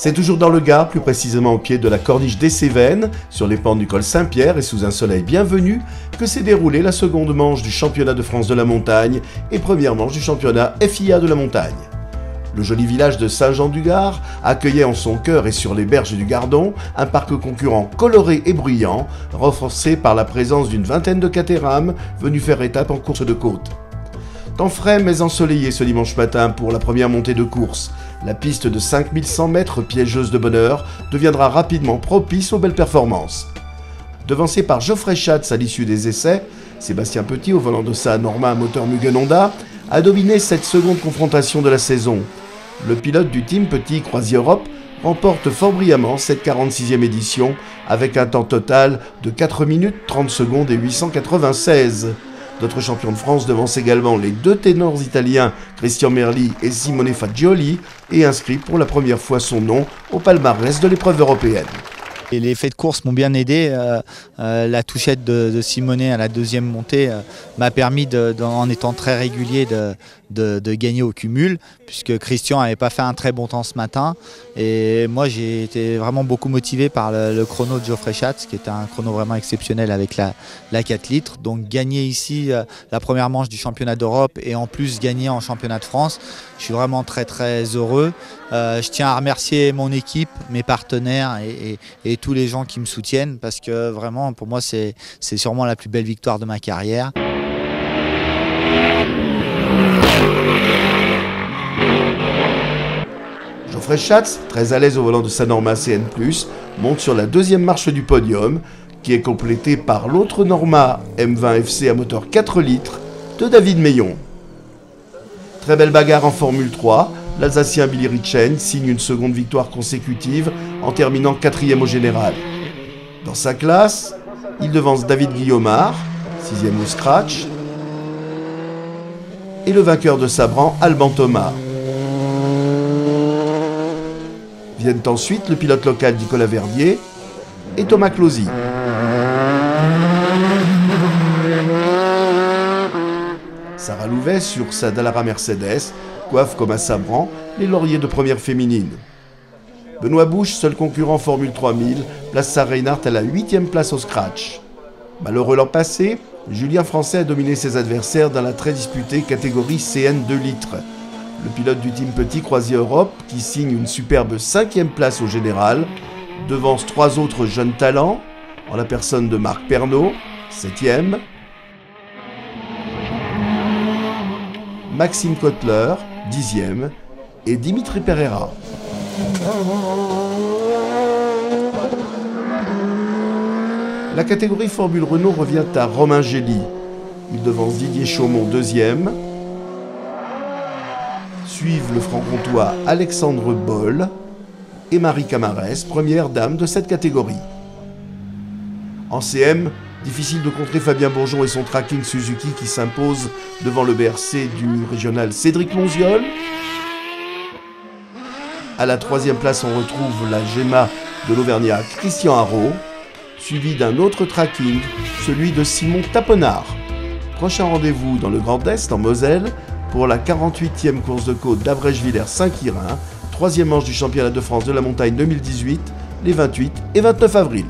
C'est toujours dans le Gard, plus précisément au pied de la corniche des Cévennes, sur les pentes du col Saint-Pierre et sous un soleil bienvenu, que s'est déroulée la seconde manche du championnat de France de la montagne et première manche du championnat FIA de la montagne. Le joli village de Saint-Jean-du-Gard accueillait en son cœur et sur les berges du Gardon un parc concurrent coloré et bruyant, renforcé par la présence d'une vingtaine de catérams venus faire étape en course de côte. Temps frais mais ensoleillé ce dimanche matin pour la première montée de course. La piste de 5100 mètres piégeuse de bonheur deviendra rapidement propice aux belles performances. Devancé par Geoffrey Schatz à l'issue des essais, Sébastien Petit, au volant de sa Norma moteur Mugen Honda, a dominé cette seconde confrontation de la saison. Le pilote du team Petit Croisière Europe remporte fort brillamment cette 46e édition avec un temps total de 4 minutes 30 secondes et 896. D'autres champions de France devancent également les deux ténors italiens Christian Merli et Simone Fagioli et inscrit pour la première fois son nom au palmarès de l'épreuve européenne. Et les faits de course m'ont bien aidé. La touchette de Simone à la deuxième montée m'a permis, en étant très régulier, de gagner au cumul, puisque Christian n'avait pas fait un très bon temps ce matin. Et moi, j'ai été vraiment beaucoup motivé par le chrono de Geoffrey Schatz, qui était un chrono vraiment exceptionnel avec la 4 litres. Donc gagner ici la première manche du championnat d'Europe et en plus gagner en championnat de France, je suis vraiment très très heureux. Je tiens à remercier mon équipe, mes partenaires et tous les gens qui me soutiennent, parce que vraiment pour moi c'est sûrement la plus belle victoire de ma carrière. Geoffrey Schatz, très à l'aise au volant de sa Norma CN+, monte sur la deuxième marche du podium, qui est complétée par l'autre Norma M20 FC à moteur 4 litres de David Meillon. Très belle bagarre en Formule 3, l'Alsacien Billy Ritchen signe une seconde victoire consécutive en terminant 4e au général. Dans sa classe, il devance David Guillaumard, 6e au scratch, et le vainqueur de Sabran, Alban Thomas. Viennent ensuite le pilote local Nicolas Verdier et Thomas Closy. Sarah Louvet, sur sa Dallara Mercedes, coiffe comme à Sabran les lauriers de première féminine. Benoît Bouche, seul concurrent Formule 3000, place Sarah Reinhardt à la 8e place au scratch. Malheureux l'an passé, Julien Français a dominé ses adversaires dans la très disputée catégorie CN 2 litres. Le pilote du team Petit Croisière Europe, qui signe une superbe 5e place au général, devance 3 autres jeunes talents, en la personne de Marc Pernaut, 7e, Maxime Kotler, 10e, et Dimitri Pereira. La catégorie Formule Renault revient à Romain Gély. Il devance Didier Chaumont, 2e. Suivent le franc-comtois Alexandre Boll et Marie Camarès, première dame de cette catégorie. En CM, difficile de contrer Fabien Bourgeon et son tracking Suzuki qui s'impose devant le BRC du régional Cédric Lonziol. À la 3e place, on retrouve la Gemma de l'Auvergnat Christian Haro, suivi d'un autre tracking, celui de Simon Tapenard. Prochain rendez-vous dans le Grand Est, en Moselle, pour la 48e course de côte d'Abrège-Villers-Saint-Quirin, 3e manche du championnat de France de la montagne 2018, les 28 et 29 avril.